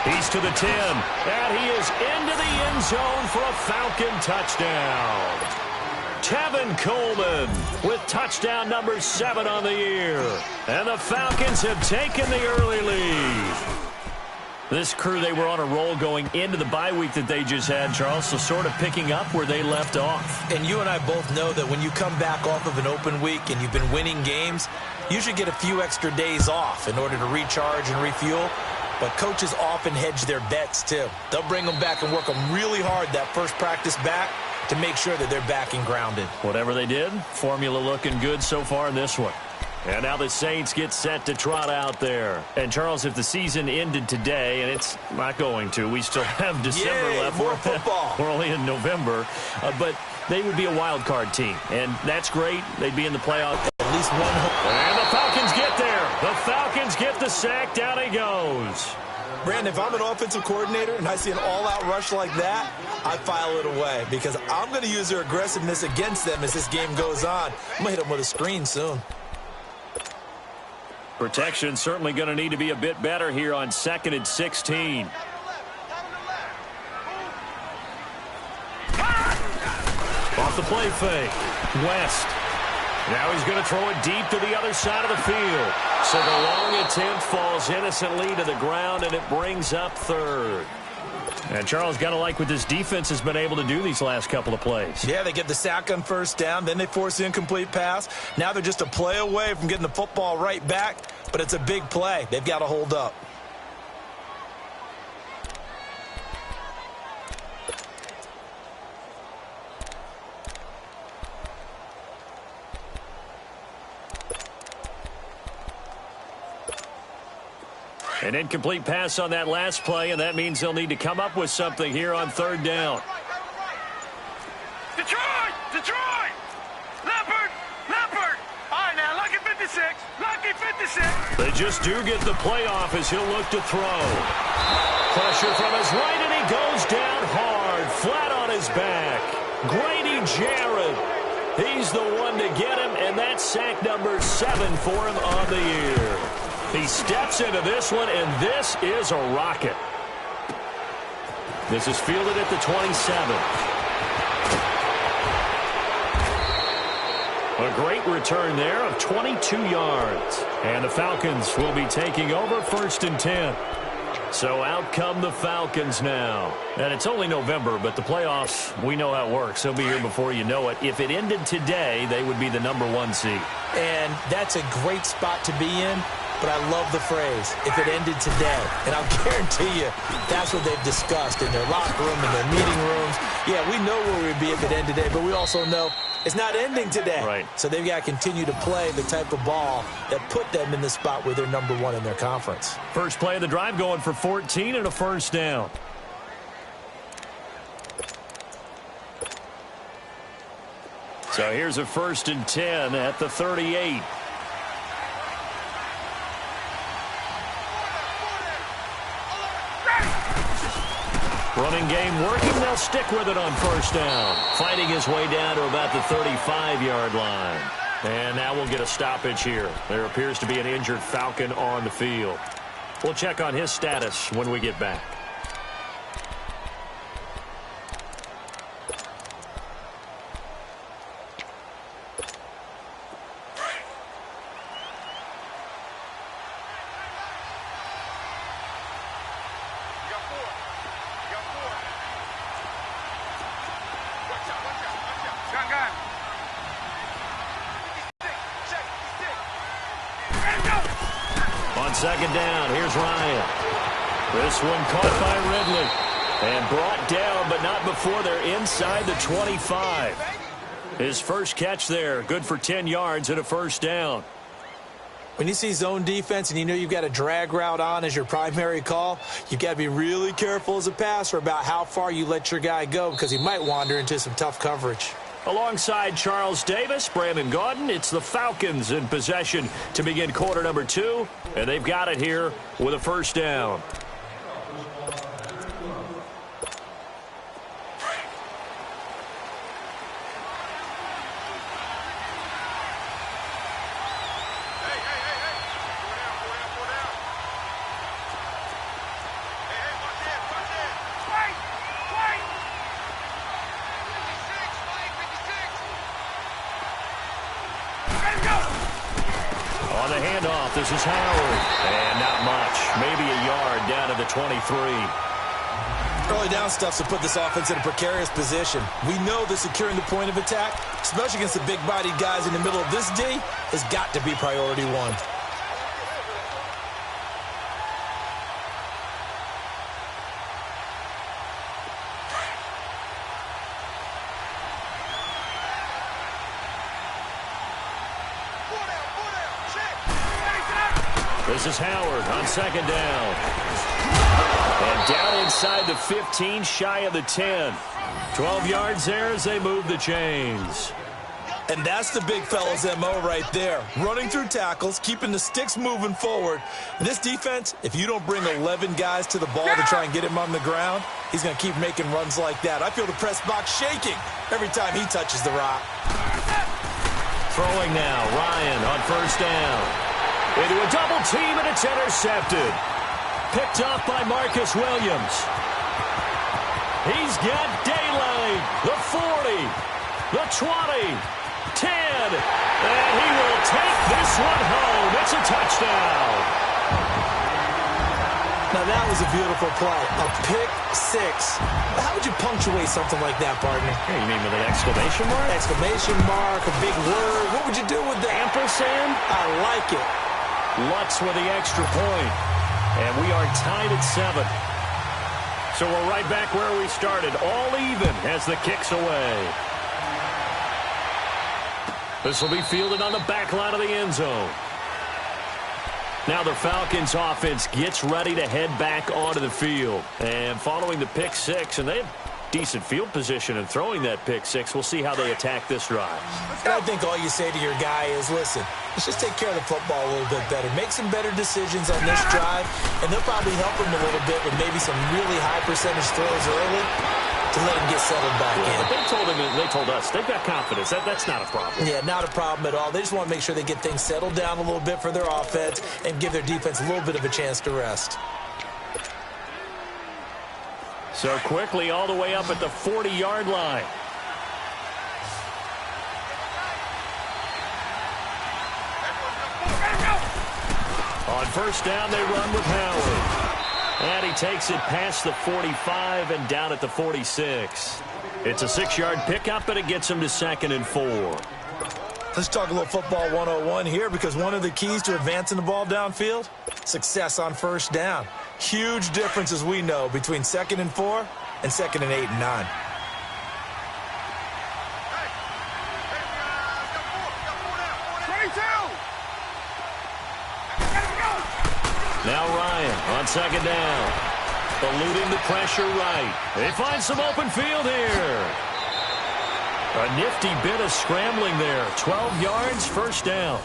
He's to the 10, and he is into the end zone for a Falcon touchdown. Tevin Coleman with touchdown number 7 on the year. And the Falcons have taken the early lead. This crew, they were on a roll going into the bye week that they just had, Charles, so sort of picking up where they left off. And you and I both know that when you come back off of an open week and you've been winning games, you should get a few extra days off in order to recharge and refuel. But coaches often hedge their bets, too. They'll bring them back and work them really hard that first practice back to make sure that they're back and grounded. Whatever they did, formula looking good so far in this one. And now the Saints get set to trot out there. And, Charles, if the season ended today, and it's not going to, we still have December left. More football. We're only in November. But they would be a wild card team. And that's great. They'd be in the playoffs. At least one. And the Falcons get there. The Falcons get the sack. Down he goes. Brandon, if I'm an offensive coordinator and I see an all-out rush like that, I file it away because I'm going to use their aggressiveness against them as this game goes on. I'm going to hit them with a screen soon. Protection certainly going to need to be a bit better here on 2nd and 16. Off the play fake. West. Now he's going to throw it deep to the other side of the field. So the long attempt falls innocently to the ground, and it brings up 3rd. And Charles, got to like what this defense has been able to do these last couple of plays. Yeah, they get the sack on 1st down, then they force the incomplete pass. Now they're just a play away from getting the football right back, but it's a big play. They've got to hold up. An incomplete pass on that last play, and that means they'll need to come up with something here on 3rd down. Detroit! Detroit! Leopard! Leopard! All right, now, lucky 56. Lucky 56. They just do get the playoff as he'll look to throw. Pressure from his right, and he goes down hard, flat on his back. Grady Jarrett. He's the one to get him, and that's sack number 7 for him on the year. He steps into this one, and this is a rocket. This is fielded at the 27. A great return there of 22 yards. And the Falcons will be taking over 1st and 10. So out come the Falcons now. And it's only November, but the playoffs, we know how it works. They'll be here before you know it. If it ended today, they would be the number 1 seed. And that's a great spot to be in. But I love the phrase, if it ended today. And I'll guarantee you, that's what they've discussed in their locker room, in their meeting rooms. Yeah, we know where we'd be if it ended today, but we also know it's not ending today. Right. So they've got to continue to play the type of ball that put them in the spot where they're number 1 in their conference. First play of the drive going for 14 and a 1st down. So here's a 1st and 10 at the 38. Running game working. They'll stick with it on 1st down. Fighting his way down to about the 35-yard line. And now we'll get a stoppage here. There appears to be an injured Falcon on the field. We'll check on his status when we get back. On 2nd down, here's Ryan. This one caught by Ridley and brought down, but not before they're inside the 25. His first catch there, good for 10 yards and a 1st down. When you see zone defense and you know you've got a drag route on as your primary call, you've got to be really careful as a passer about how far you let your guy go because he might wander into some tough coverage. Alongside Charles Davis, Brandon Gaudin, it's the Falcons in possession to begin quarter number 2, and they've got it here with a 1st down. off. This is Howard. And not much. Maybe a yard down to the 23. Early down stuff to put this offense in a precarious position. We know that securing the point of attack, especially against the big-bodied guys in the middle of this D, has got to be priority one. This is Howard on second down. And down inside the 15, shy of the 10. 12 yards there as they move the chains. And that's the big fella's MO right there. Running through tackles, keeping the sticks moving forward. And this defense, if you don't bring 11 guys to the ball to try and get him on the ground, he's going to keep making runs like that. I feel the press box shaking every time he touches the rock. Throwing now, Ryan on first down. Into a double team, and it's intercepted. Picked off by Marcus Williams. He's got daylight. The 40, the 20, 10, and he will take this one home. It's a touchdown. Now that was a beautiful play. A pick six. How would you punctuate something like that, partner? Hey, you mean with an exclamation mark? Exclamation mark, a big word. What would you do with the ampersand? I like it. Lutz with the extra point. And we are tied at 7. So we're right back where we started. All even as the kick's away. This will be fielded on the back line of the end zone. Now the Falcons offense gets ready to head back onto the field. And following the pick six, and they have decent field position in throwing that pick six. We'll see how they attack this drive. And I think all you say to your guy is, listen, let's just take care of the football a little bit better. Make some better decisions on this drive, and they'll probably help him a little bit with maybe some really high percentage throws early to let him get settled back in. But they told us they've got confidence. That's not a problem. Yeah, not a problem at all. They just want to make sure they get things settled down a little bit for their offense and give their defense a little bit of a chance to rest. So quickly all the way up at the 40-yard line. On first down, they run with Howard. And he takes it past the 45 and down at the 46. It's a 6-yard pickup, and it gets him to 2nd and 4. Let's talk a little football 101 here, because one of the keys to advancing the ball downfield, success on first down. Huge difference, as we know, between 2nd and 4 and 2nd and 8 and 9. Now Ryan on second down. Eluding the pressure right. They find some open field here. A nifty bit of scrambling there. 12 yards, first down.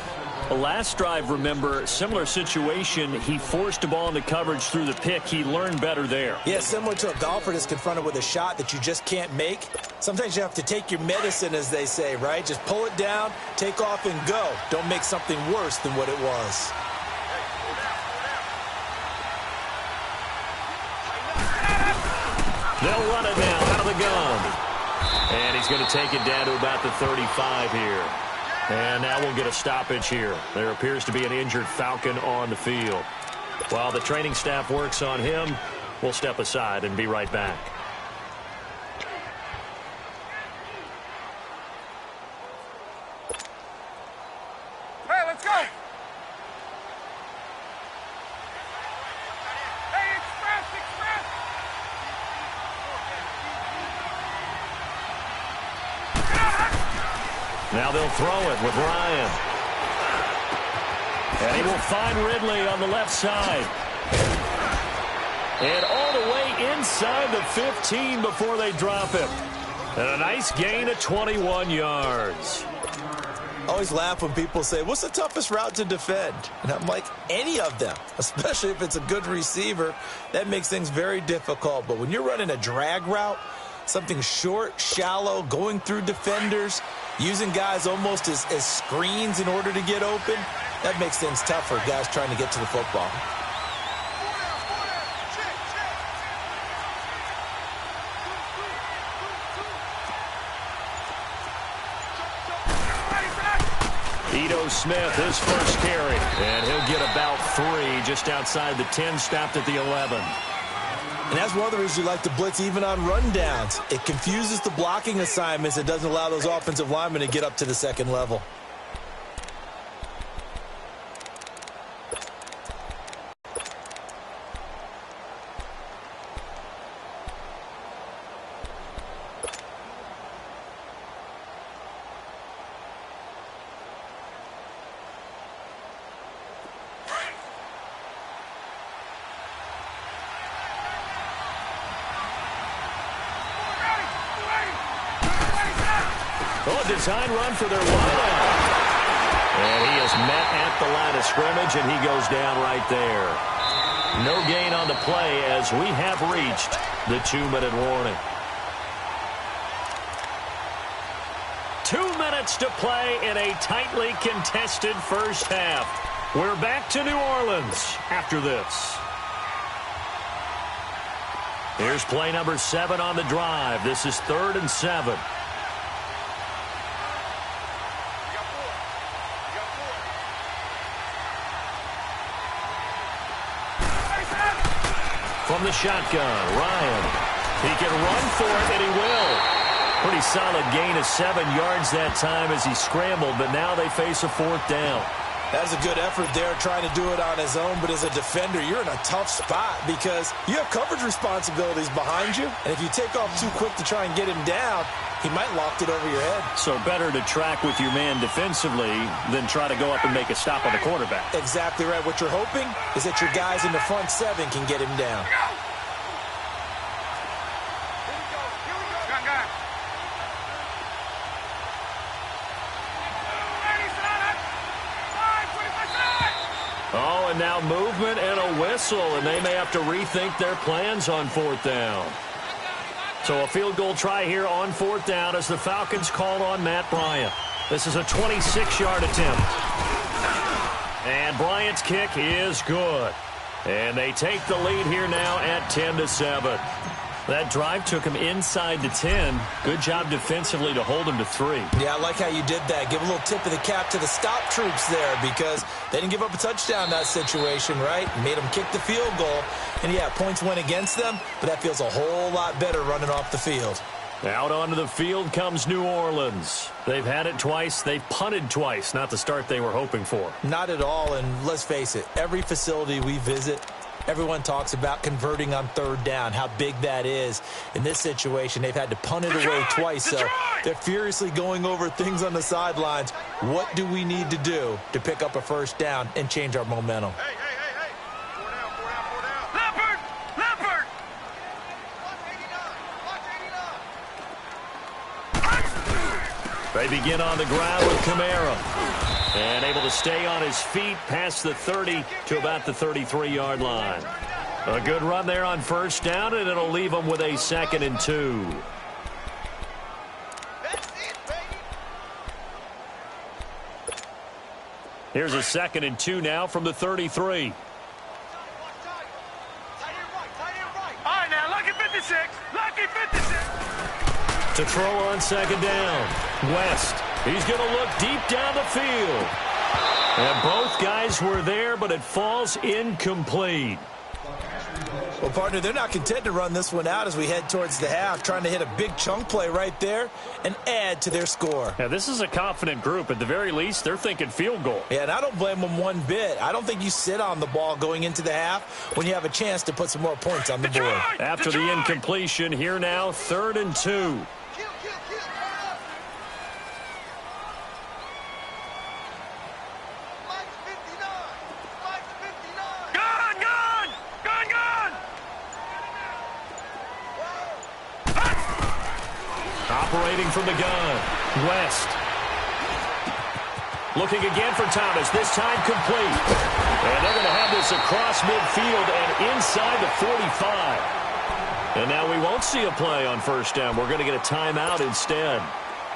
The last drive, remember, similar situation. He forced a ball into coverage through the pick. He learned better there. Yeah, similar to a golfer that's confronted with a shot that you just can't make. Sometimes you have to take your medicine, as they say, right? Just pull it down, take off, and go. Don't make something worse than what it was. They'll run it now out of the gun. And he's going to take it down to about the 35 here. And now we'll get a stoppage here. There appears to be an injured Falcon on the field. While the training staff works on him, we'll step aside and be right back. Hey, let's go! Hey, express! Now they'll throw it with Ryan. And he will find Ridley on the left side. And all the way inside the 15 before they drop him. And a nice gain of 21 yards. I always laugh when people say, what's the toughest route to defend? And I'm like, any of them, especially if it's a good receiver. That makes things very difficult. But when you're running a drag route, something short, shallow, going through defenders, using guys almost as screens in order to get open, that makes things tough for guys trying to get to the football. Ito Smith, his first carry. And he'll get about 3 just outside the 10, stopped at the 11. And that's one of the reasons you like to blitz even on rundowns. It confuses the blocking assignments. It doesn't allow those offensive linemen to get up to the second level. Oh, design run for their wide. And he is met at the line of scrimmage, and he goes down right there. No gain on the play as we have reached the 2-minute warning. 2 minutes to play in a tightly contested first half. We're back to New Orleans after this. Here's play number 7 on the drive. This is 3rd and 7. From the shotgun, Ryan. He can run for it, and he will. Pretty solid gain of 7 yards that time as he scrambled, but now they face a 4th down. That's a good effort there, trying to do it on his own. But as a defender, you're in a tough spot because you have coverage responsibilities behind you. And if you take off too quick to try and get him down, he might loft it over your head. So better to track with your man defensively than try to go up and make a stop on the quarterback. Exactly right. What you're hoping is that your guys in the front 7 can get him down. Oh, and now movement and a whistle, and they may have to rethink their plans on 4th down. So a field goal try here on 4th down as the Falcons call on Matt Bryant. This is a 26-yard attempt. And Bryant's kick is good. And they take the lead here now at 10-7. That drive took him inside the 10. Good job defensively to hold him to 3. Yeah, I like how you did that. Give a little tip of the cap to the stop troops there because they didn't give up a touchdown in that situation, right? Made them kick the field goal. And, yeah, points went against them, but that feels a whole lot better running off the field. Out onto the field comes New Orleans. They've had it twice. They've punted twice. Not the start they were hoping for. Not at all, and let's face it, every facility we visit, everyone talks about converting on 3rd down, how big that is. In this situation, they've had to punt it away twice, so they're furiously going over things on the sidelines. What do we need to do to pick up a 1st down and change our momentum? Hey. 4 down. Leopard! They begin on the ground with Kamara. And able to stay on his feet past the 30 to about the 33-yard line. A good run there on 1st down, and it'll leave them with a 2nd and 2. Here's a 2nd and 2 now from the 33. All right, now, lucky 56. Lucky 56. To throw on 2nd down. West. He's going to look deep down the field. And both guys were there, but it falls incomplete. Well, partner, they're not content to run this one out as we head towards the half, trying to hit a big chunk play right there and add to their score. Yeah, this is a confident group. At the very least, they're thinking field goal. Yeah, and I don't blame them one bit. I don't think you sit on the ball going into the half when you have a chance to put some more points on the board. After the incompletion, here now, 3rd and 2. Operating from the gun, West. Looking again for Thomas, this time complete. And they're going to have this across midfield and inside the 45. And now we won't see a play on 1st down. We're going to get a timeout instead,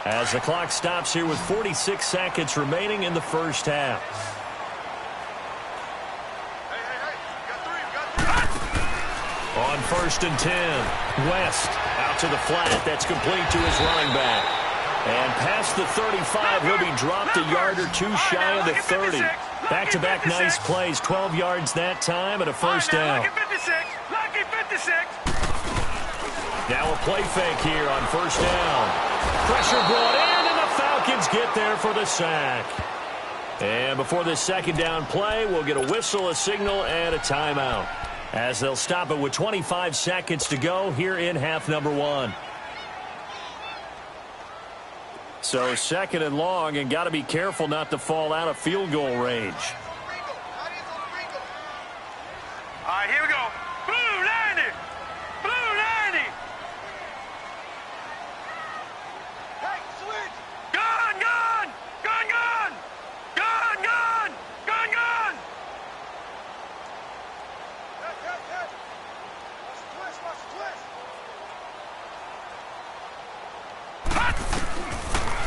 as the clock stops here with 46 seconds remaining in the first half. On 1st and 10, West out to the flat. That's complete to his running back. And past the 35, he'll be dropped a yard or two shy of the 30. Back-to-back nice plays, 12 yards that time and a first down. Lucky 56. Now a play fake here on first down. Pressure brought in, and the Falcons get there for the sack. And before this second down play, we'll get a whistle, a signal, and a timeout, as they'll stop it with 25 seconds to go here in half number one. So second and long, and got to be careful not to fall out of field goal range. All right, here we go. Blue 90. Blue 90. Hey, switch. Gun, gun. Gun, gun. Gun, gun. Gun, gun. Hey. Watch the twist.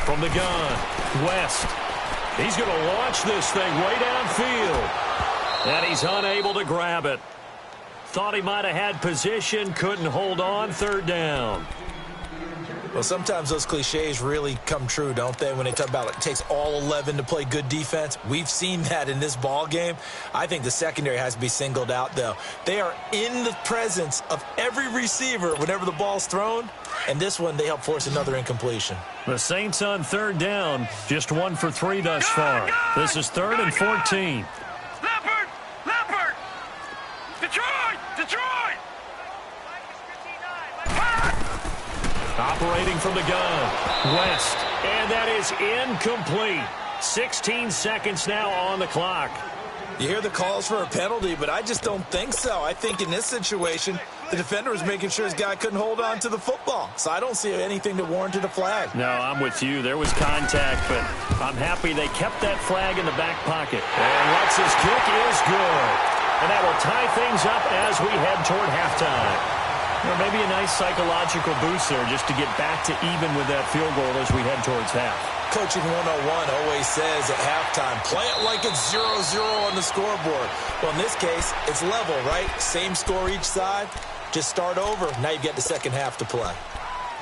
From the gun, West. He's going to launch this thing way downfield. And he's unable to grab it. Thought he might have had position, couldn't hold on, third down. Well, sometimes those cliches really come true, don't they, when they talk about it takes all 11 to play good defense. We've seen that in this ball game. I think the secondary has to be singled out, though. They are in the presence of every receiver whenever the ball's thrown, and this one they help force another incompletion. The Saints on third down, just 1 for 3 thus far. This is 3rd and 14. Leopard! Detroit! Operating from the gun, West, and that is incomplete. 16 seconds now on the clock. You hear the calls for a penalty, but I just don't think so. I think in this situation, the defender was making sure his guy couldn't hold on to the football. So I don't see anything that warranted a flag. No, I'm with you. There was contact, but I'm happy they kept that flag in the back pocket. And Lutz's kick is good. And that will tie things up as we head toward halftime. Or maybe a nice psychological boost there just to get back to even with that field goal as we head towards half. Coaching 101 always says at halftime, play it like it's 0-0 on the scoreboard. Well, in this case, it's level, right? Same score each side. Just start over. Now you get the second half to play.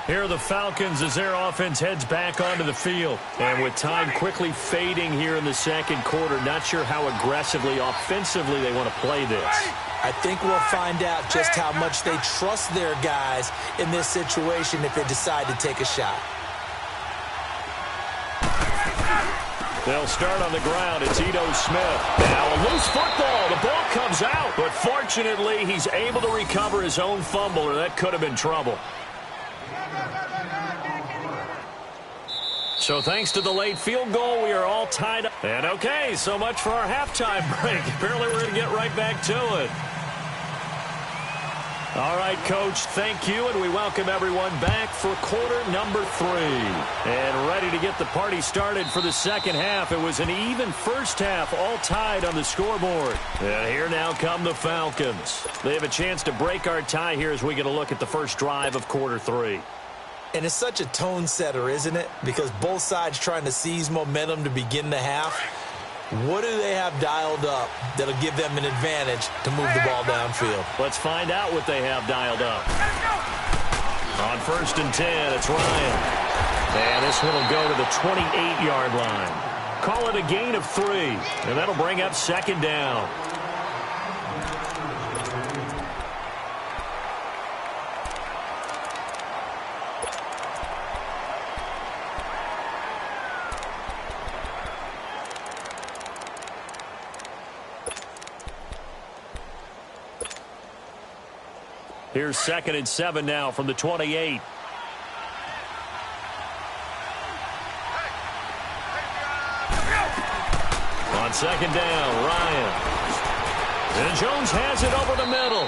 Here are the Falcons as their offense heads back onto the field. And with time quickly fading here in the second quarter, not sure how aggressively, offensively they want to play this. I think we'll find out just how much they trust their guys in this situation if they decide to take a shot. They'll start on the ground. It's Ito Smith. Now a loose football. The ball comes out. But fortunately, he's able to recover his own fumble, or that could have been trouble. So thanks to the late field goal, we are all tied up. And okay, so much for our halftime break. Apparently we're going to get right back to it. All right, Coach, thank you, and we welcome everyone back for quarter number 3. And ready to get the party started for the second half. It was an even first half, all tied on the scoreboard. And here now come the Falcons. They have a chance to break our tie here as we get a look at the first drive of quarter 3. And it's such a tone setter, isn't it? Because both sides trying to seize momentum to begin the half. What do they have dialed up that'll give them an advantage to move the ball downfield? Let's find out what they have dialed up. On 1st and 10, it's Ryan. And this one will go to the 28-yard line. Call it a gain of 3, and that'll bring up second down. Here's 2nd and 7 now from the 28. On 2nd down, Ryan. And Jones has it over the middle.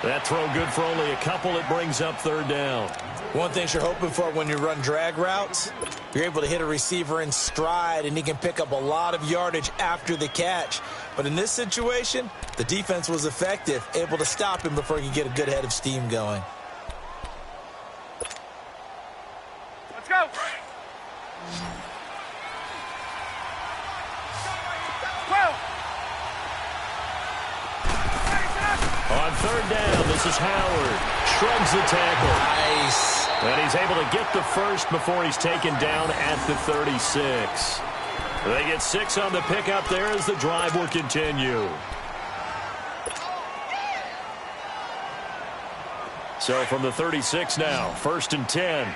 That throw good for only a couple. It brings up 3rd down. One thing you're hoping for when you run drag routes, you're able to hit a receiver in stride, and he can pick up a lot of yardage after the catch. But in this situation, the defense was effective, able to stop him before he could get a good head of steam going. Let's go. 12. On 3rd down, this is Howard. Shrugs the tackle. Nice. And he's able to get the first before he's taken down at the 36. They get 6 on the pickup there as the drive will continue. So from the 36 now, 1st and 10.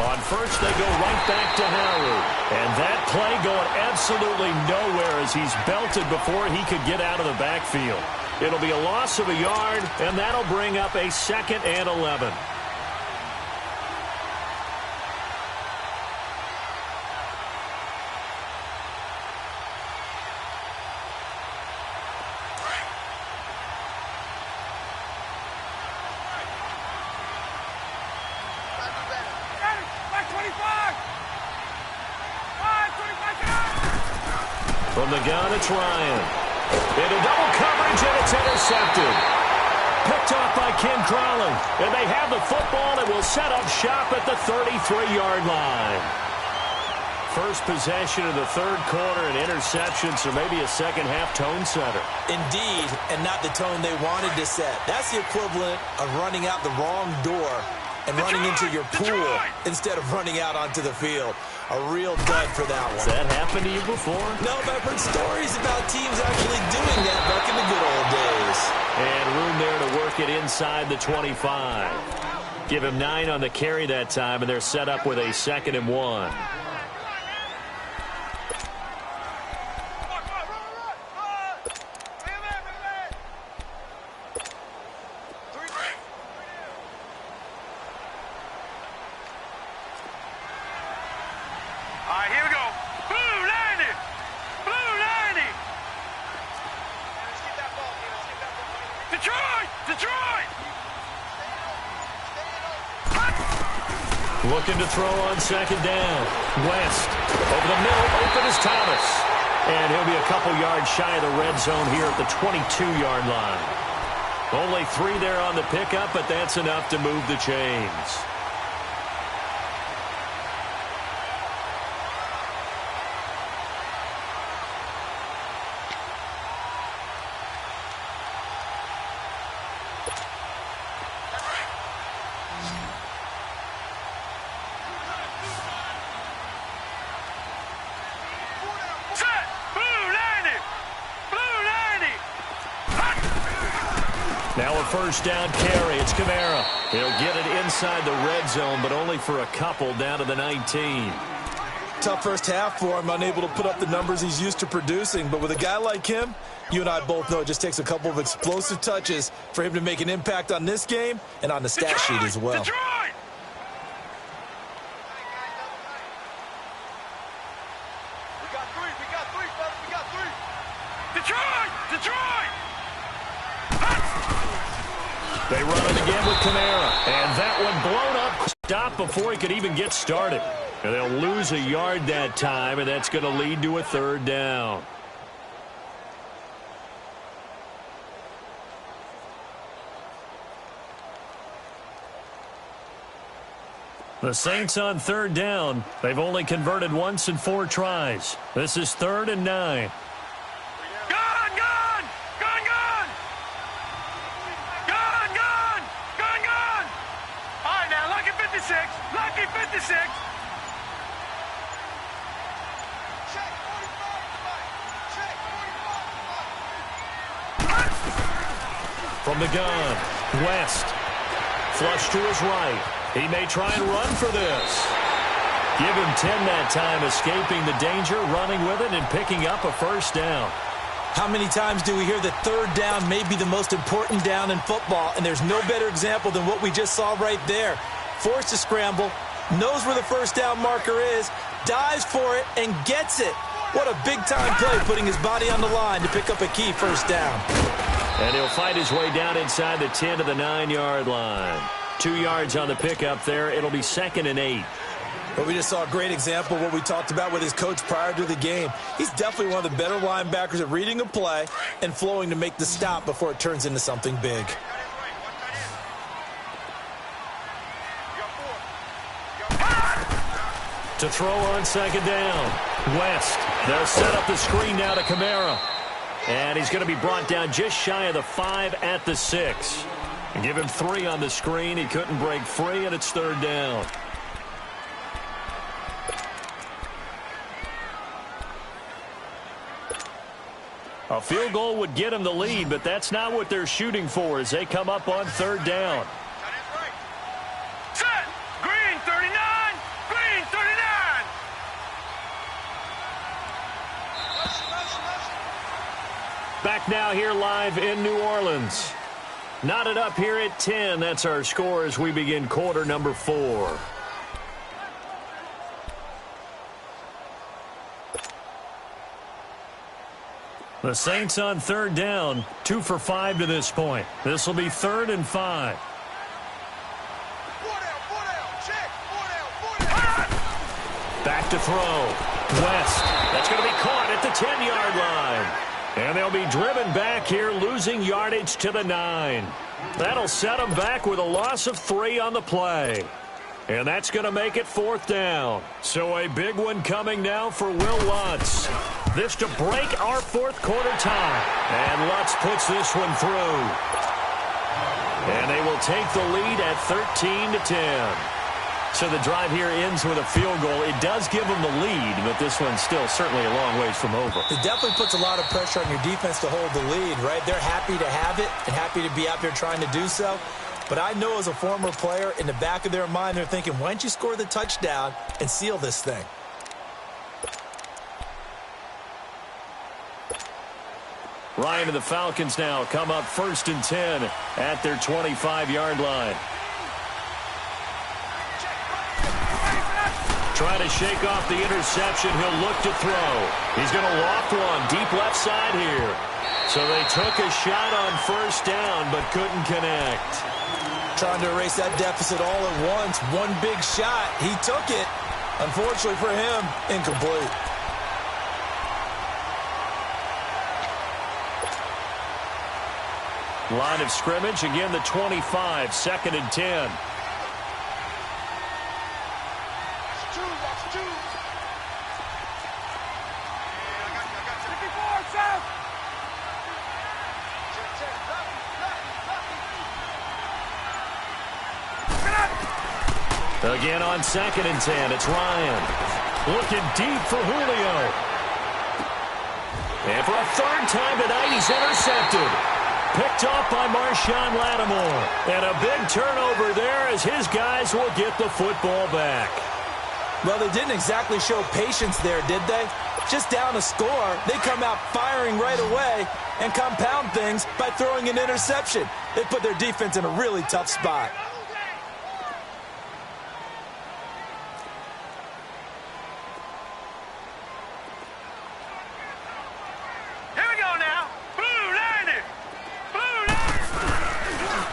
On first, they go right back to Howard. And that play going absolutely nowhere as he's belted before he could get out of the backfield. It'll be a loss of a yard, and that'll bring up a 2nd and 11. From the gun, it's Ryan. Into double coverage, and it's intercepted. Picked off by Ken Crowley. And they have the football and will set up shop at the 33-yard line. First possession of the 3rd quarter, and interception, so maybe a second-half tone setter. Indeed, and not the tone they wanted to set. That's the equivalent of running out the wrong door and running into your pool instead of running out onto the field. A real dud for that one. Has that happened to you before? No, but I've heard stories about teams actually doing that back in the good old days. And room there to work it inside the 25. Give him 9 on the carry that time, and they're set up with a 2nd and 1. Looking to throw on 2nd down. West. Over the middle, open is Thomas. And he'll be a couple yards shy of the red zone here at the 22-yard line. Only 3 there on the pickup, but that's enough to move the chains. Now a 1st down carry. It's Kamara. He'll get it inside the red zone, but only for a couple down to the 19. Tough first half for him, unable to put up the numbers he's used to producing. But with a guy like him, you and I both know it just takes a couple of explosive touches for him to make an impact on this game and on the stat sheet as well. Detroit! They run it again with Kamara. And that one blown up. Stop before he could even get started. And they'll lose a yard that time, and that's going to lead to a 3rd down. The Saints on 3rd down. They've only converted once in 4 tries. This is 3rd and 9. Lucky 56. From the gun, West. Flush to his right. He may try and run for this. Give him 10 that time, escaping the danger, running with it, and picking up a 1st down. How many times do we hear that 3rd down may be the most important down in football, and there's no better example than what we just saw right there. Forced to scramble, knows where the 1st down marker is, dives for it, and gets it. What a big-time play, putting his body on the line to pick up a key 1st down. And he'll fight his way down inside the 10 to the 9-yard line. 2 yards on the pickup there. It'll be 2nd and 8. But we just saw a great example of what we talked about with his coach prior to the game. He's definitely one of the better linebackers at reading a play and flowing to make the stop before it turns into something big. To throw on 2nd down. West. They'll set up the screen now to Kamara. And he's going to be brought down just shy of the 5 at the 6. And give him 3 on the screen. He couldn't break free, and it's 3rd down. A field goal would get him the lead, but that's not what they're shooting for as they come up on 3rd down. Set. Green 39. Green 39. Back now here live in New Orleans. Knotted up here at 10. That's our score as we begin quarter number 4. The Saints on 3rd down, 2 for 5 to this point. This will be 3rd and 5. Back to throw. West. That's going to be caught at the 10-yard line. And they'll be driven back here, losing yardage to the 9. That'll set them back with a loss of 3 on the play. And that's going to make it 4th down. So a big one coming now for Will Lutz. This to break our 4th quarter tie. And Lutz puts this one through. And they will take the lead at 13-10. So the drive here ends with a field goal. It does give them the lead, but this one's still certainly a long ways from over. It definitely puts a lot of pressure on your defense to hold the lead, right? They're happy to have it and happy to be out there trying to do so. But I know as a former player, in the back of their mind, they're thinking, why don't you score the touchdown and seal this thing? Ryan and the Falcons now come up 1st and 10 at their 25-yard line. Trying to shake off the interception. He'll look to throw. He's going to loft one deep left side here. So they took a shot on 1st down but couldn't connect. Trying to erase that deficit all at once. One big shot. He took it. Unfortunately for him, incomplete. Line of scrimmage, again the 25, 2nd and 10. Again on 2nd and 10, it's Ryan. Looking deep for Julio. And for a 3rd time tonight, he's intercepted. Picked off by Marshawn Lattimore. And a big turnover there as his guys will get the football back. Well, they didn't exactly show patience there, did they? Just down a score, they come out firing right away and compound things by throwing an interception. They put their defense in a really tough spot.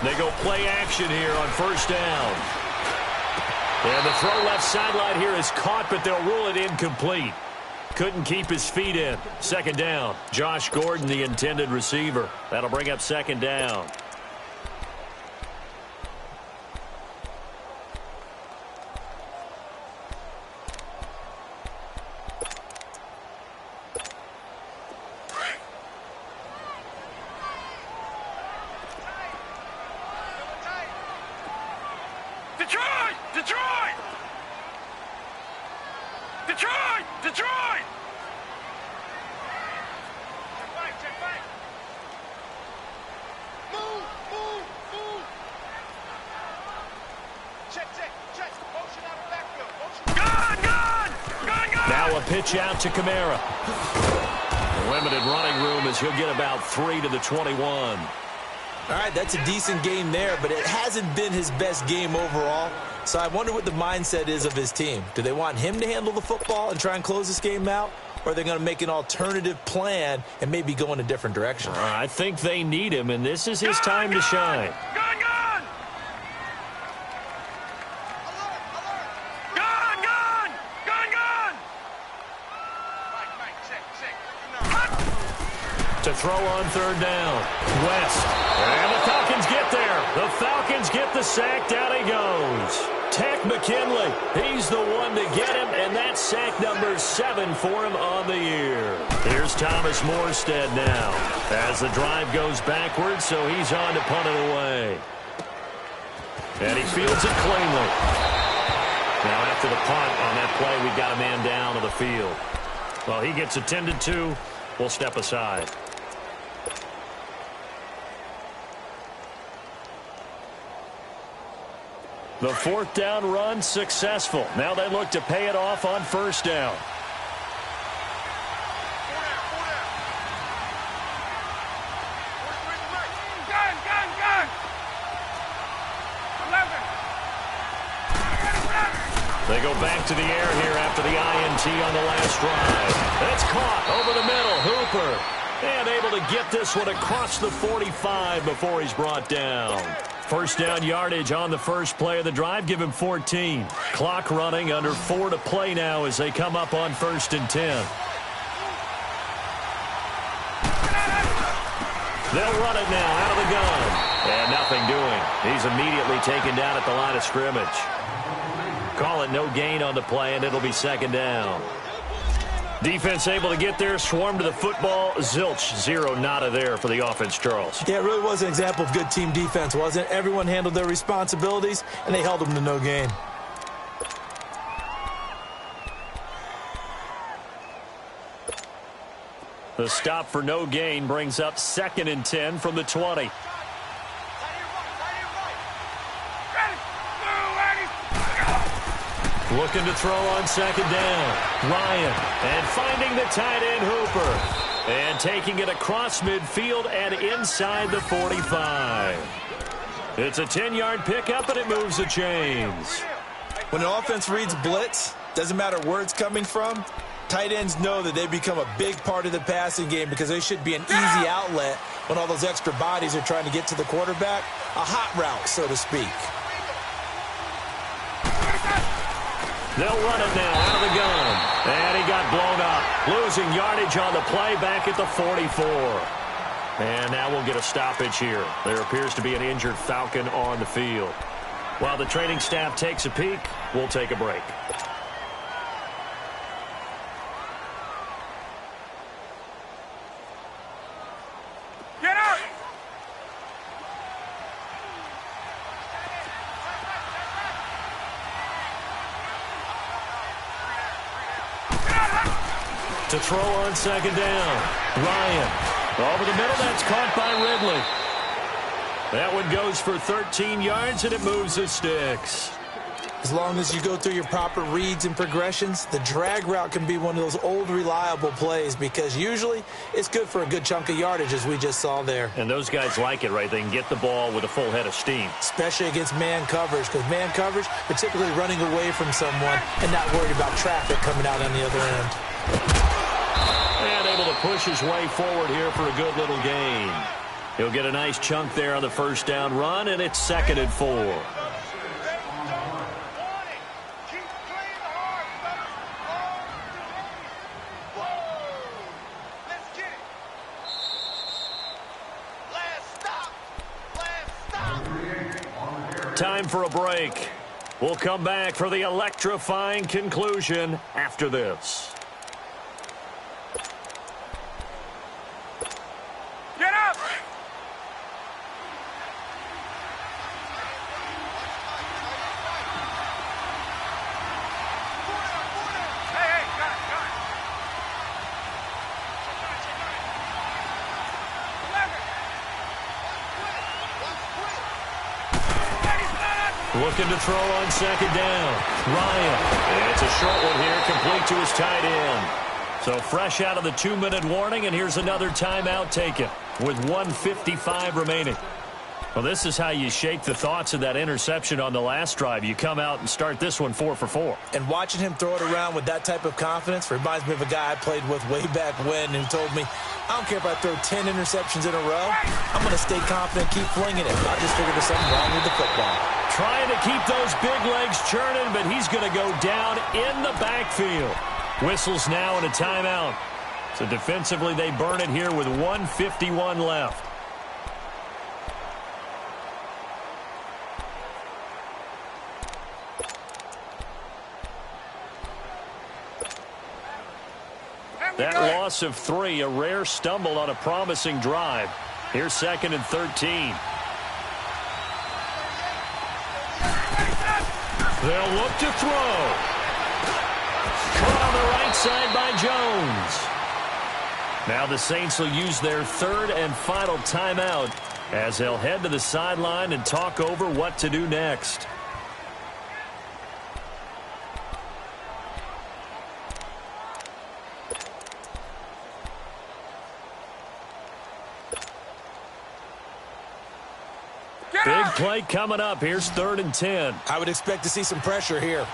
They go play action here on 1st down. And the throw left sideline here is caught, but they'll rule it incomplete. Couldn't keep his feet in. 2nd down. Josh Gordon, the intended receiver. That'll bring up 2nd down. Pitch out to Kamara. Limited running room as he'll get about 3 to the 21. All right, that's a decent game there, but it hasn't been his best game overall. So I wonder what the mindset is of his team. Do they want him to handle the football and try and close this game out? Or are they going to make an alternative plan and maybe go in a different direction? I think they need him, and this is his time to shine. To throw on third down. West. And the Falcons get there. The Falcons get the sack. Down he goes. Tech McKinley. He's the one to get him, and that's sack number 7 for him on the year. Here's Thomas Morstead now as the drive goes backwards, so he's on to punt it away. And he fields it cleanly. Now after the punt on that play, we've got a man down on the field. Well, he gets attended to. We'll step aside. The fourth down run successful. Now they look to pay it off on first down. They go back to the air here after the INT on the last drive. It's caught over the middle. Hooper. And able to get this one across the 45 before he's brought down. First down yardage on the first play of the drive. Give him 14. Clock running, under 4 to play now as they come up on 1st and 10. They'll run it now out of the gun. And nothing doing. He's immediately taken down at the line of scrimmage. Call it no gain on the play, and it'll be second down. Defense able to get there, swarm to the football. Zilch, 0 nada there for the offense, Charles. Yeah, it really was an example of good team defense, wasn't it? Everyone handled their responsibilities, and they held them to no gain. The stop for no gain brings up 2nd and 10 from the 20. Looking to throw on second down. Ryan. And finding the tight end, Hooper. And taking it across midfield and inside the 45. It's a 10-yard pickup, and it moves the chains. When an offense reads blitz, doesn't matter where it's coming from, tight ends know that they become a big part of the passing game because they should be an easy outlet when all those extra bodies are trying to get to the quarterback. A hot route, so to speak. They'll run it now out of the gun. And he got blown up. Losing yardage on the play back at the 44. And now we'll get a stoppage here. There appears to be an injured Falcon on the field. While the training staff takes a peek, we'll take a break. Get out! To throw on second down. Ryan. Over the middle, that's caught by Ridley. That one goes for 13 yards, and it moves the sticks. As long as you go through your proper reads and progressions, the drag route can be one of those old reliable plays because usually it's good for a good chunk of yardage, as we just saw there. And those guys like it, right? They can get the ball with a full head of steam. Especially against man coverage, because man coverage, they're typically running away from someone and not worried about traffic coming out on the other end. And able to push his way forward here for a good little gain. He'll get a nice chunk there on the first down run, and it's 2nd and 4. Time for a break. We'll come back for the electrifying conclusion after this. Get up! Hey, got it. Looking to throw on second down. Ryan. And it's a short one here, complete to his tight end. So fresh out of the 2-minute warning, and here's another timeout taken with 1:55 remaining. Well, this is how you shake the thoughts of that interception on the last drive. You come out and start this one 4 for 4. And watching him throw it around with that type of confidence reminds me of a guy I played with way back when who told me, I don't care if I throw 10 interceptions in a row. I'm going to stay confident, keep flinging it. I just figured there's something wrong with the football. Trying to keep those big legs churning, but he's going to go down in the backfield. Whistles now and a timeout. So defensively, they burn it here with 1:51 left. That loss of 3, a rare stumble on a promising drive. Here's 2nd and 13. They'll look to throw. Caught on the right side by Jones. Now the Saints will use their 3rd and final timeout as they'll head to the sideline and talk over what to do next. Big play coming up. Here's 3rd and 10. I would expect to see some pressure here.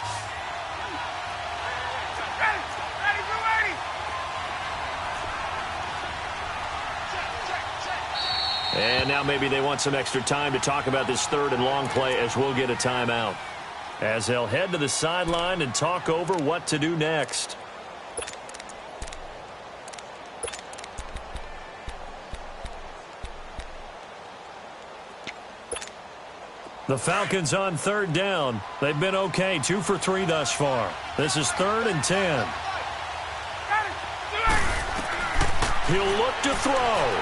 And now maybe they want some extra time to talk about this 3rd and long play as we'll get a timeout. As they'll head to the sideline and talk over what to do next. The Falcons on 3rd down. They've been okay, 2 for 3 thus far. This is 3rd and 10. He'll look to throw.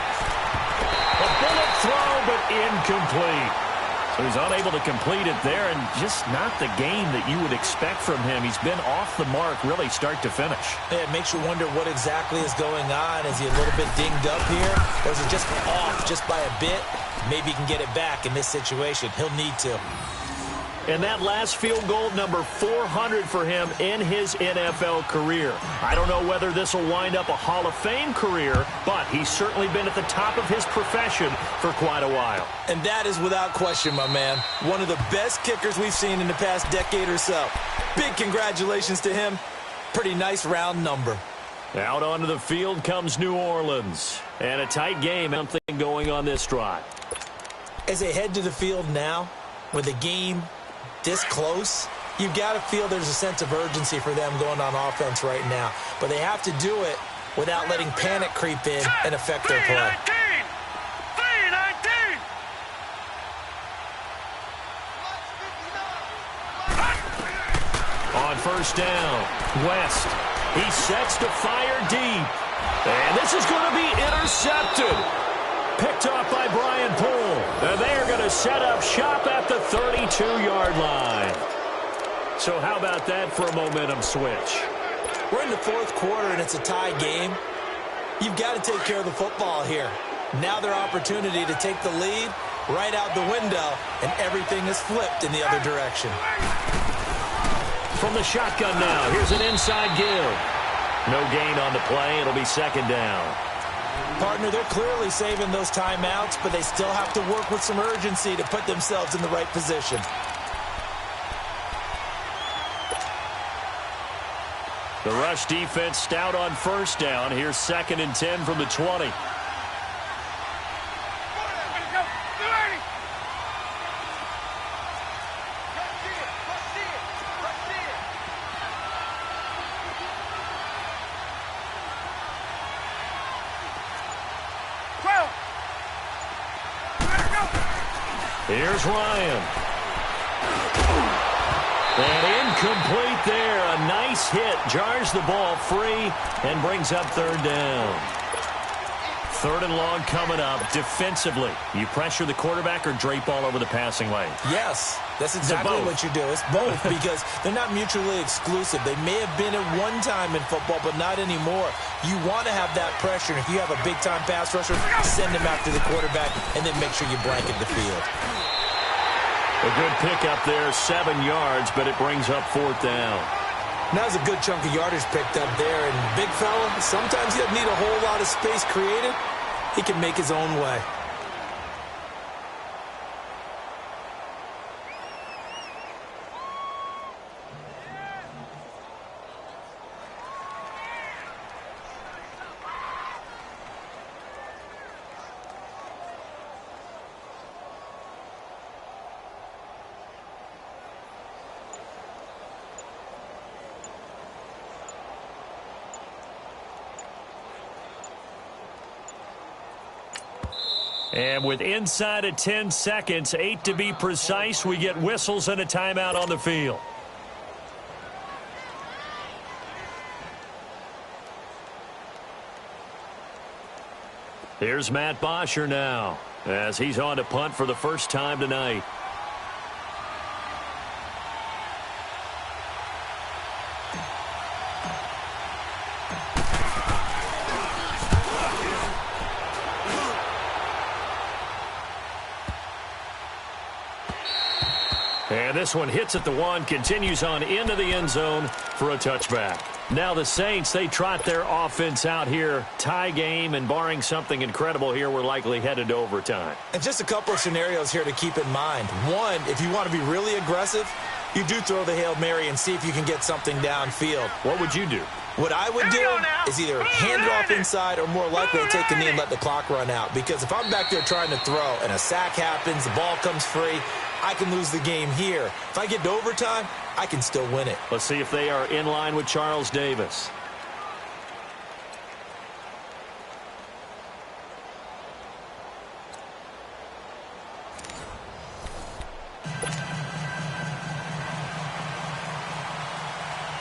A bullet throw, but incomplete. So he's unable to complete it there, and just not the game that you would expect from him. He's been off the mark, really, start to finish. It makes you wonder what exactly is going on. Is he a little bit dinged up here, or is it just off just by a bit? Maybe he can get it back in this situation. He'll need to. And that last field goal, number 400 for him in his NFL career. I don't know whether this will wind up a Hall of Fame career, but he's certainly been at the top of his profession for quite a while. And that is without question, my man. One of the best kickers we've seen in the past decade or so. Big congratulations to him. Pretty nice round number. Out onto the field comes New Orleans. And a tight game, something going on this drive. As they head to the field now, with the game this close, you've got to feel there's a sense of urgency for them going on offense right now. But they have to do it without letting panic creep in and affect their play. 3-19. On 1st down, West. He sets to fire deep. And this is going to be intercepted. Picked off by Brian Poole. And they're going to set up shop at the 32-yard line. So how about that for a momentum switch? We're in the 4th quarter, and it's a tie game. You've got to take care of the football here. Now their opportunity to take the lead right out the window, and everything is flipped in the other direction. From the shotgun now, here's an inside give. No gain on the play. It'll be 2nd down. Partner, they're clearly saving those timeouts, but they still have to work with some urgency to put themselves in the right position. The rush defense stout on 1st down. Here's 2nd and 10 from the 20. Here's Ryan. And incomplete there. A nice hit. Jars the ball free and brings up 3rd down. 3rd and long coming up. Defensively, you pressure the quarterback or drape all over the passing lane? Yes, that's exactly what you do. It's both because they're not mutually exclusive. They may have been at one time in football, but not anymore. You want to have that pressure. And if you have a big-time pass rusher, send him after the quarterback and then make sure you blanket the field. A good pickup there, 7 yards, but it brings up 4th down. Now there's a good chunk of yardage picked up there. And big fella, sometimes he doesn't need a whole lot of space created. He can make his own way. And with inside of 10 seconds, 8 to be precise, we get whistles and a timeout on the field. Here's Matt Bosher now, as he's on to punt for the first time tonight. And this one hits at the 1, continues on into the end zone for a touchback. Now the Saints, they trot their offense out here. Tie game, and barring something incredible here, we're likely headed to overtime. And just a couple of scenarios here to keep in mind. One, if you want to be really aggressive, you do throw the Hail Mary and see if you can get something downfield. What would you do? What I would do is either hand it off inside or more likely to take a knee and let the clock run out. Because if I'm back there trying to throw and a sack happens, the ball comes free, I can lose the game here. If I get to overtime, I can still win it. Let's see if they are in line with Charles Davis.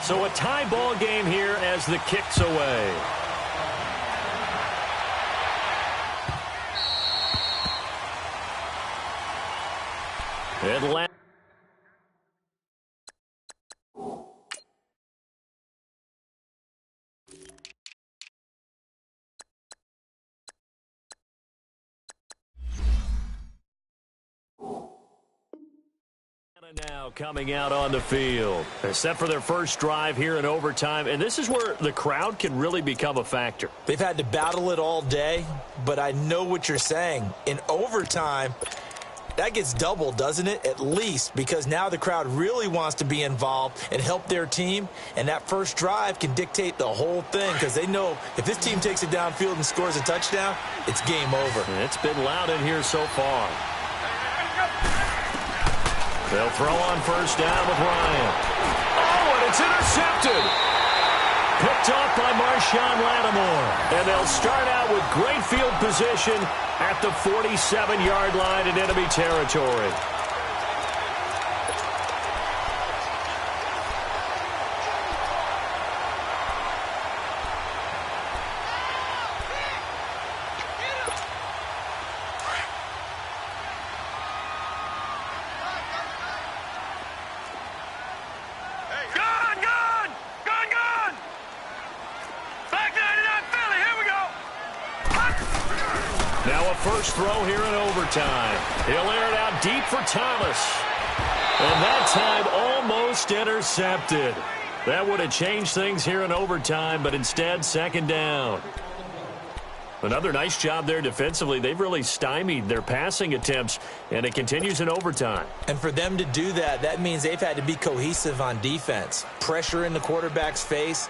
So a tie ball game here as the kick's away. Atlanta. Now coming out on the field. They're set for their first drive here in overtime, and this is where the crowd can really become a factor. They've had to battle it all day, but I know what you're saying. In overtime, that gets doubled, doesn't it? At least, because now the crowd really wants to be involved and help their team, and that first drive can dictate the whole thing because they know if this team takes it downfield and scores a touchdown, it's game over. And it's been loud in here so far. They'll throw on first down with Ryan. Oh, and it's intercepted. Picked off by Marshawn Lattimore. And they'll start out with great field position at the 47-yard line in enemy territory. First throw here in overtime. He'll air it out deep for Thomas. And that time almost intercepted. That would have changed things here in overtime, but instead second down. Another nice job there defensively. They've really stymied their passing attempts, and it continues in overtime. And for them to do that, that means they've had to be cohesive on defense. Pressure in the quarterback's face.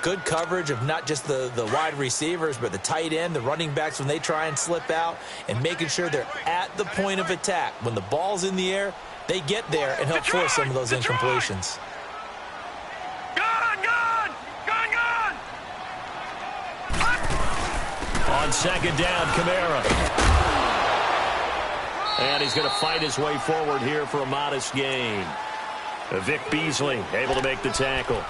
Good coverage of not just the wide receivers, but the tight end, the running backs when they try and slip out, and making sure they're at the point of attack. When the ball's in the air, they get there and help force some of those incompletions. On second down, Kamara. And he's going to fight his way forward here for a modest gain. Vic Beasley able to make the tackle.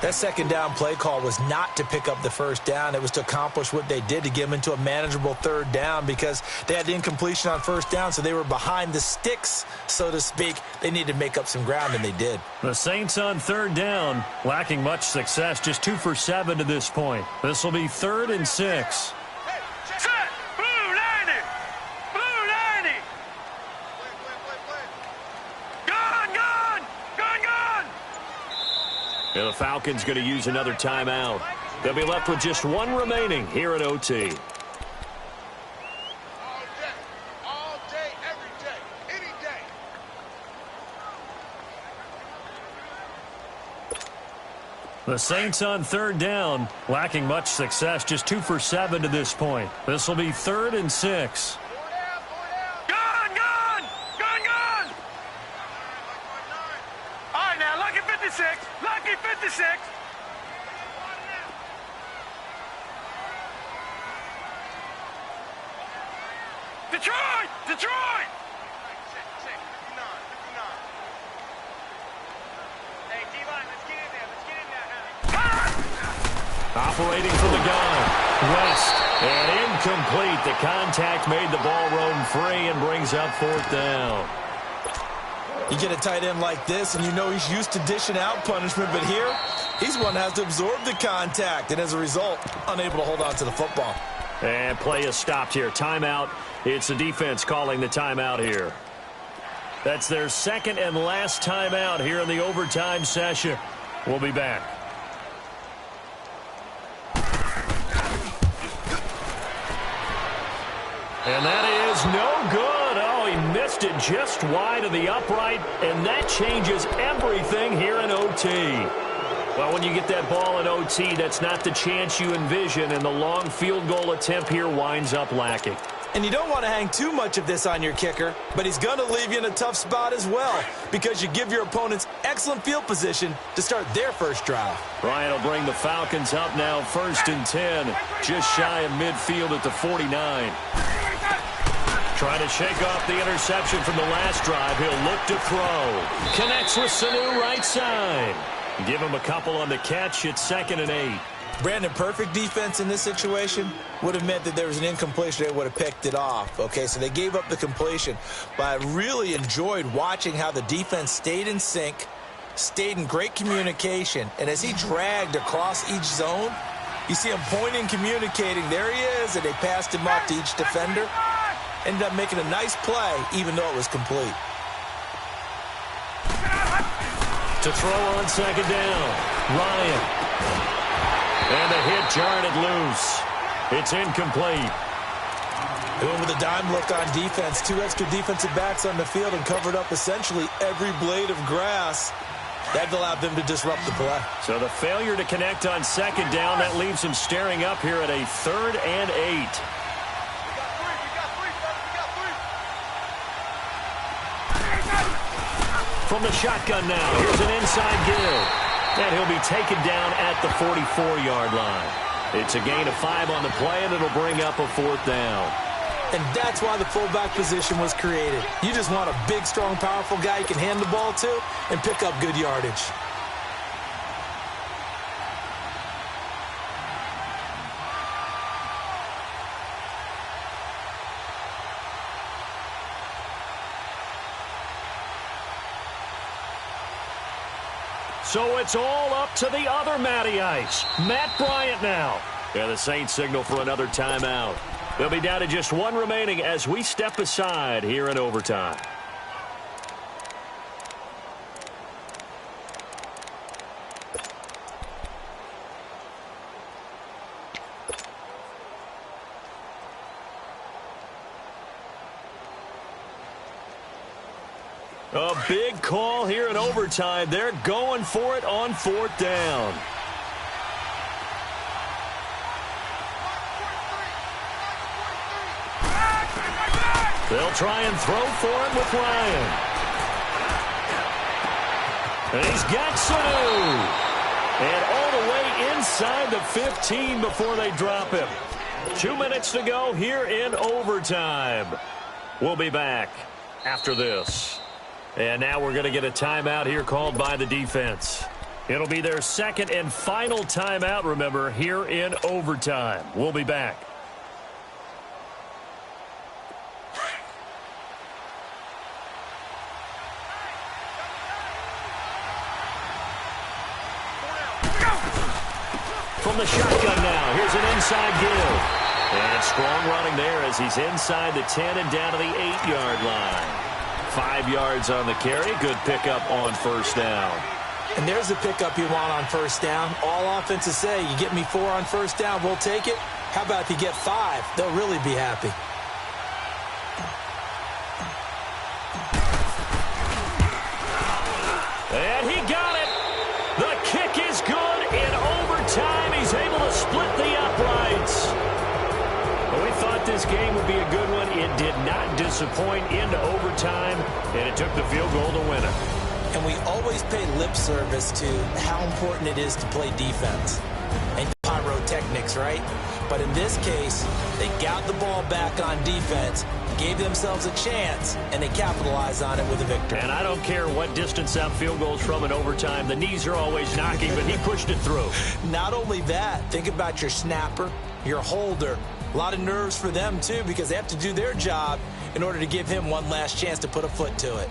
That second down play call was not to pick up the first down. It was to accomplish what they did to get them into a manageable third down because they had the incompletion on first down, so they were behind the sticks, so to speak. They needed to make up some ground, and they did. The Saints on third down, lacking much success, just 2 for 7 to this point. This will be 3rd and 6. And the Falcons going to use another timeout. They'll be left with just one remaining here at OT. All day, every day, any day. The Saints on third down, lacking much success, just 2 for 7 to this point. This will be 3rd and 6. Lucky 56. Detroit! Detroit! Hey, D-line, let's get in there. Let's get in there now. Operating from the gun, West, and incomplete. The contact made the ball roam free and brings up 4th down. You get a tight end like this, and you know he's used to dishing out punishment, but here, he's one that has to absorb the contact, and as a result, unable to hold on to the football. And play is stopped here. Timeout. It's the defense calling the timeout here. That's their second and last timeout here in the overtime session. We'll be back. And that is no good. Oh, he missed it just wide of the upright, and that changes everything here in OT. Well, when you get that ball in OT, that's not the chance you envision, and the long field goal attempt here winds up lacking. And you don't want to hang too much of this on your kicker, but he's going to leave you in a tough spot as well because you give your opponents excellent field position to start their first drive. Bryant will bring the Falcons up now 1st and 10, just shy of midfield at the 49. Trying to shake off the interception from the last drive. He'll look to throw. Connects with Sanu right side. Give him a couple on the catch. It's 2nd and 8. Brandon, perfect defense in this situation would have meant that there was an incompletion. They would have picked it off. Okay, so they gave up the completion. But I really enjoyed watching how the defense stayed in sync, stayed in great communication, and as he dragged across each zone, you see him pointing, communicating. There he is, and they passed him off to each defender. Ended up making a nice play, even though it was complete. To throw on 2nd down, Ryan. And the hit jarred it loose. It's incomplete. Going with a dime look on defense. 2 extra defensive backs on the field and covered up essentially every blade of grass. That allowed them to disrupt the play. So the failure to connect on 2nd down, that leaves him staring up here at a 3rd and 8. From the shotgun now, here's an inside give. And he'll be taken down at the 44-yard line. It's a gain of 5 on the play, and it'll bring up a 4th down. And that's why the fullback position was created. You just want a big, strong, powerful guy you can hand the ball to and pick up good yardage. So it's all up to the other Matty Ice. Matt Bryant now. Yeah, the Saints signal for another timeout. They'll be down to just 1 remaining as we step aside here in overtime. A big call here in overtime. They're going for it on 4th down. They'll try and throw for it with Ryan. And he's got Sanu. And all the way inside the 15 before they drop him. 2 minutes to go here in overtime. We'll be back after this. And now we're going to get a timeout here called by the defense. It'll be their 2nd and final timeout, remember, here in overtime. We'll be back. From the shotgun now, here's an inside give. And strong running there as he's inside the 10 and down to the 8-yard line. 5 yards on the carry. Good pickup on 1st down. And there's the pickup you want on 1st down. All offenses say, you get me 4 on 1st down, we'll take it. How about if you get 5? They'll really be happy. And he got it. The kick is good in overtime. He's able to split the uprights. Well, we thought this game would be a good one. It did not disappoint into overtime, and it took the field goal to win it. And we always pay lip service to how important it is to play defense. And pyrotechnics, right? But in this case, they got the ball back on defense, gave themselves a chance, and they capitalized on it with a victory. And I don't care what distance that field goes from in overtime. The knees are always knocking, but he pushed it through. Not only that, think about your snapper, your holder. A lot of nerves for them, too, because they have to do their job in order to give him one last chance to put a foot to it.